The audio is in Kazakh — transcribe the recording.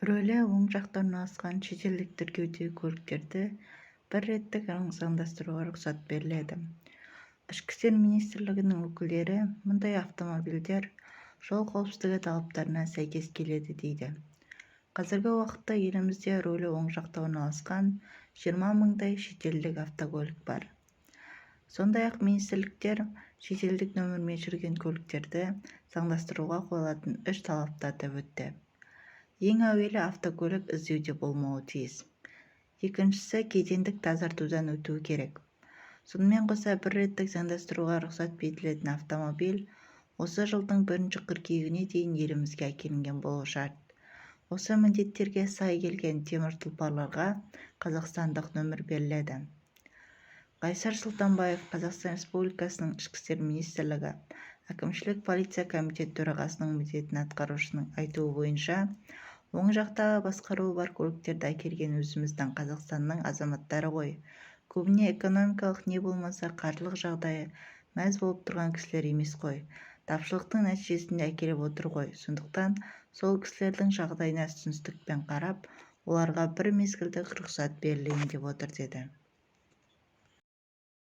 Рөлі оң жақта орналасқан шетелдік тіркеудегі көліктерді бір реттік заңдастыруға рұқсат беріледі. Ішкі істер министрлігінің өкілдері мұндай автомобильдер жол қауіпсіздігі талаптарына сәйкес келеді дейді. Қазіргі уақытта елімізде рөлі оң жақта орналасқан 20 мыңдай шетелдік автокөлік бар. Сондай-ақ министрліктер шетелдік нөмірмен жүрген көліктерді заңдастыруға қойылатын 3 талапты атап өтті. Ең әуелі автокөлік іздеуде болмауы тиіс. Екіншісі кедендік тазартудан өтуі керек. Сонымен қоса бір реттік заңдастыруға рұқсат етілетін автомобиль осы жылдың 1 қыркүйегіне дейін елімізге әкелінген болуы шарт. Осы міндеттерге сай келген темір тұлпарларға қазақстандық нөмір беріледі. Қайсар Сұлтанбаев Қазақстан Республикасының Ішкі істер министрлігі әкімшілік полиция комитет төрағасының міндетін атқарушының айтуы бойынша, оң жақтағы басқаруы бар көліктерді әкелген өзіміздің Қазақстанның азаматтары ғой. Көбіне экономикалық не болмаса қаржылық жағдайы мәз болып тұрған кісілер емес қой. Тапшылықтың нәтижесінде әкеліп отыр ғой. Сондықтан сол кісілердің жағдайына түсіністікпен қарап, оларға бір мезгілдік рұқсат берілейін деп отыр деді.